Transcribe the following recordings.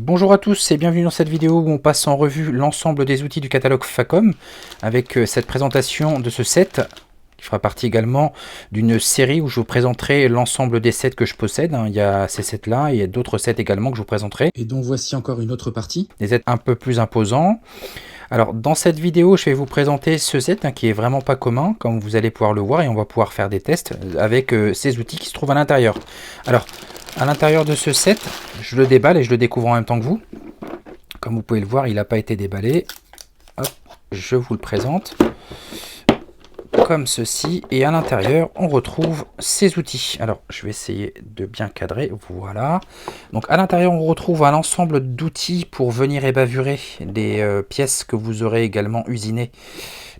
Bonjour à tous et bienvenue dans cette vidéo où on passe en revue l'ensemble des outils du catalogue Facom avec cette présentation de ce set qui fera partie également d'une série où je vous présenterai l'ensemble des sets que je possède. Il y a ces sets là et d'autres sets également que je vous présenterai. Et donc voici encore une autre partie. Des sets un peu plus imposants. Alors dans cette vidéo je vais vous présenter ce set qui est vraiment pas commun comme vous allez pouvoir le voir et on va pouvoir faire des tests avec ces outils qui se trouvent à l'intérieur. Alors à l'intérieur de ce set, je le déballe et je le découvre en même temps que vous. Comme vous pouvez le voir, il n'a pas été déballé. Hop, je vous le présente. Comme ceci. Et à l'intérieur, on retrouve ces outils. Alors, je vais essayer de bien cadrer. Voilà. Donc, à l'intérieur, on retrouve un ensemble d'outils pour venir ébavurer des pièces que vous aurez également usinées.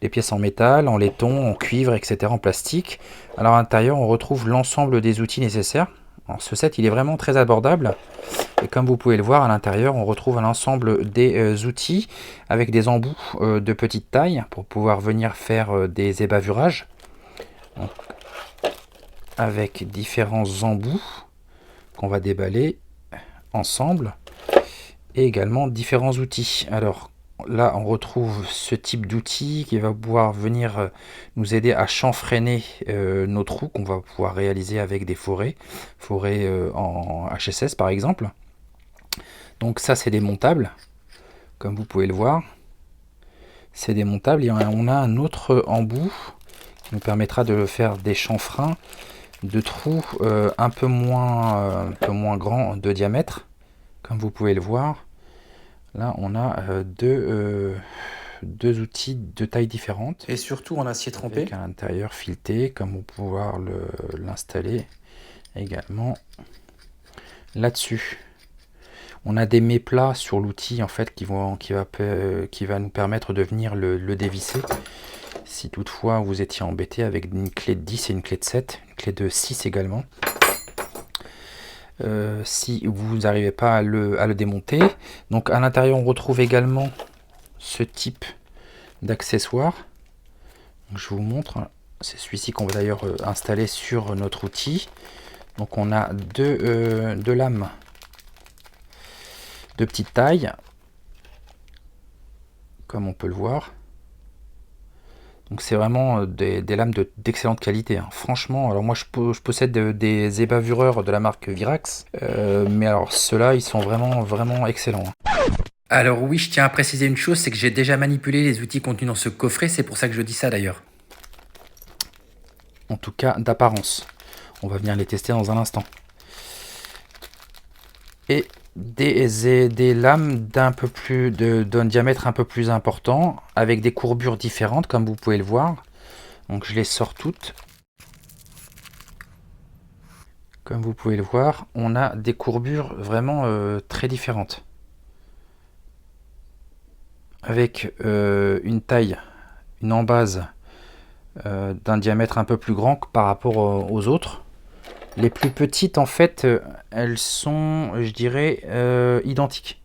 Les pièces en métal, en laiton, en cuivre, etc., en plastique. Alors, à l'intérieur, on retrouve l'ensemble des outils nécessaires. Alors, ce set, il est vraiment très abordable. Et comme vous pouvez le voir, à l'intérieur, on retrouve l'ensemble des outils avec des embouts de petite taille pour pouvoir venir faire des ébavurages. Donc, avec différents embouts qu'on va déballer ensemble. Et également différents outils. Alors là, on retrouve ce type d'outil qui va pouvoir venir nous aider à chanfreiner nos trous qu'on va pouvoir réaliser avec des forêts en HSS par exemple. Donc ça c'est démontable, comme vous pouvez le voir. C'est démontable et on a un autre embout qui nous permettra de faire des chanfreins de trous un peu moins grands de diamètre, comme vous pouvez le voir. Là on a deux outils de taille différente. Et surtout en acier trempé. Avec à l'intérieur fileté, comme vous pouvez pouvoir l'installer également là-dessus. On a des méplats sur l'outil en fait qui va nous permettre de venir le dévisser. Si toutefois vous étiez embêté avec une clé de 10 et une clé de 7, une clé de 6 également. Si vous n'arrivez pas à le démonter. Donc à l'intérieur on retrouve également ce type d'accessoire. Je vous montre. C'est celui-ci qu'on va d'ailleurs installer sur notre outil. Donc on a deux lames de petite taille, comme on peut le voir. Donc c'est vraiment des lames d'excellente qualité. Franchement, alors moi je possède des ébavureurs de la marque Virax, mais alors ceux-là ils sont vraiment excellents. Alors oui, je tiens à préciser une chose, c'est que j'ai déjà manipulé les outils contenus dans ce coffret, c'est pour ça que je dis ça d'ailleurs. En tout cas d'apparence. On va venir les tester dans un instant. Et des lames d'un diamètre un peu plus important, avec des courbures différentes, comme vous pouvez le voir. Donc je les sors toutes. Comme vous pouvez le voir, on a des courbures vraiment très différentes. Avec une taille, une embase d'un diamètre un peu plus grand que par rapport aux autres. Les plus petites, en fait, elles sont, je dirais, identiques.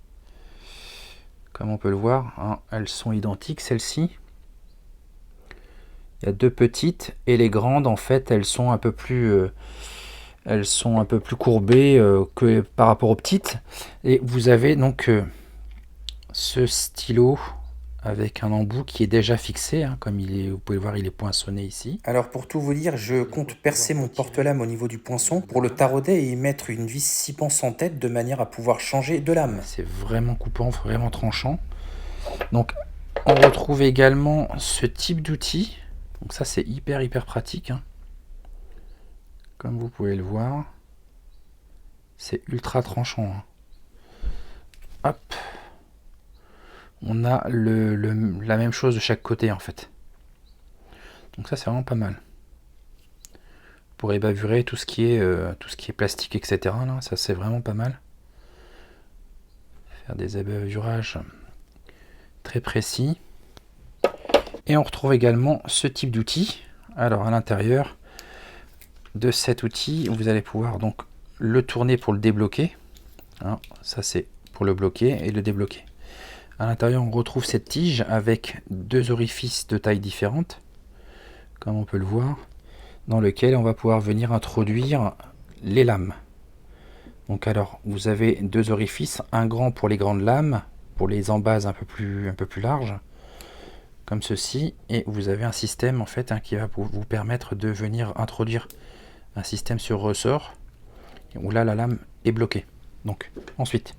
Comme on peut le voir, hein, elles sont identiques, celles-ci. Il y a deux petites, et les grandes, en fait, elles sont un peu plus courbées que par rapport aux petites. Et vous avez donc ce stylo avec un embout qui est déjà fixé, hein, comme vous pouvez le voir, il est poinçonné ici. Alors pour tout vous dire, je compte percer mon porte-lame au niveau du poinçon pour le tarauder et y mettre une vis 6 pans sans tête de manière à pouvoir changer de lame. C'est vraiment coupant, vraiment tranchant. Donc on retrouve également ce type d'outil. Donc ça c'est hyper pratique, hein. Comme vous pouvez le voir, c'est ultra tranchant, hein. Hop. On a la même chose de chaque côté en fait. Donc ça c'est vraiment pas mal. Pour ébavurer tout ce qui est plastique, etc. Là, ça c'est vraiment pas mal. Faire des ébavurages très précis. Et on retrouve également ce type d'outil. Alors à l'intérieur de cet outil, vous allez pouvoir donc le tourner pour le débloquer. Hein, ça c'est pour le bloquer et le débloquer. À l'intérieur, on retrouve cette tige avec deux orifices de taille différentes, comme on peut le voir, dans lequel on va pouvoir venir introduire les lames. Donc alors, vous avez deux orifices, un grand pour les grandes lames, pour les embases un peu plus larges, comme ceci, et vous avez un système en fait qui va vous permettre de venir introduire un système sur ressort, où là la lame est bloquée. Donc ensuite,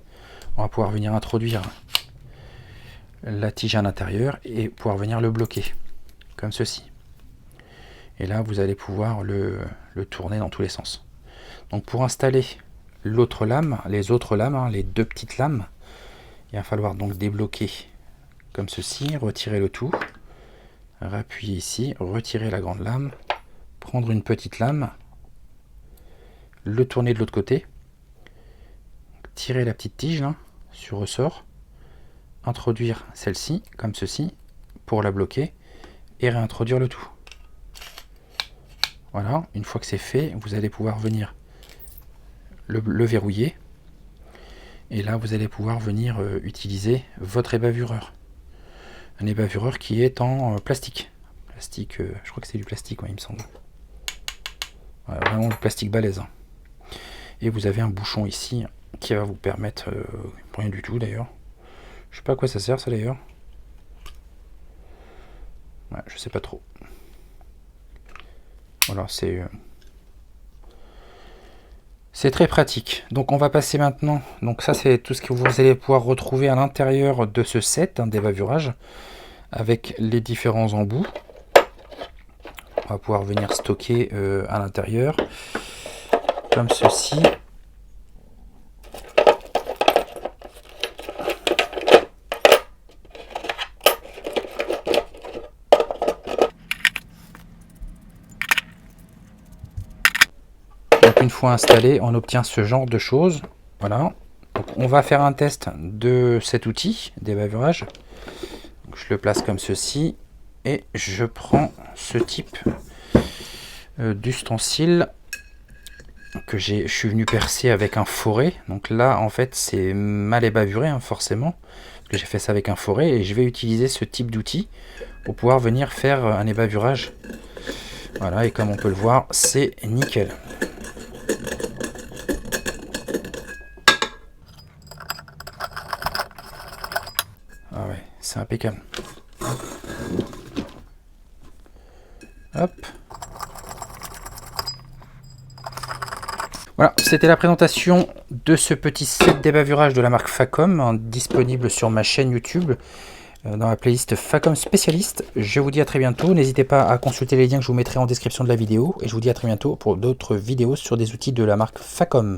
on va pouvoir venir introduire la tige à l'intérieur et pouvoir venir le bloquer, comme ceci. Et là, vous allez pouvoir le tourner dans tous les sens. Donc pour installer l'autre lame, les autres lames, les deux petites lames, il va falloir donc débloquer comme ceci, retirer le tout, appuyer ici, retirer la grande lame, prendre une petite lame, le tourner de l'autre côté, tirer la petite tige là, sur ressort, introduire celle-ci comme ceci pour la bloquer et réintroduire le tout. Voilà, une fois que c'est fait, vous allez pouvoir venir le verrouiller. Et là, vous allez pouvoir venir utiliser votre ébavureur. Un ébavureur qui est en plastique. Plastique, je crois que c'est du plastique, ouais, il me semble. Voilà, vraiment du plastique balèze. Hein. Et vous avez un bouchon ici qui va vous permettre, rien du tout d'ailleurs. Je sais pas à quoi ça sert ça d'ailleurs. Ouais, je sais pas trop. Voilà, c'est très pratique. Donc on va passer maintenant. Donc ça c'est tout ce que vous allez pouvoir retrouver à l'intérieur de ce set d'ébavurage avec les différents embouts. On va pouvoir venir stocker à l'intérieur comme ceci. Donc une fois installé, on obtient ce genre de choses. Voilà. Donc on va faire un test de cet outil d'ébavurage. Je le place comme ceci et je prends ce type d'ustensile que je suis venu percer avec un forêt. Donc là en fait c'est mal ébavuré hein, forcément parce que j'ai fait ça avec un forêt et je vais utiliser ce type d'outil pour pouvoir venir faire un ébavurage. Voilà, et comme on peut le voir c'est nickel. Ah ouais, c'est impeccable. Hop. Voilà, c'était la présentation de ce petit set d'ébavurage de la marque Facom, hein, disponible sur ma chaîne YouTube, dans la playlist Facom Spécialiste. Je vous dis à très bientôt. N'hésitez pas à consulter les liens que je vous mettrai en description de la vidéo. Et je vous dis à très bientôt pour d'autres vidéos sur des outils de la marque Facom.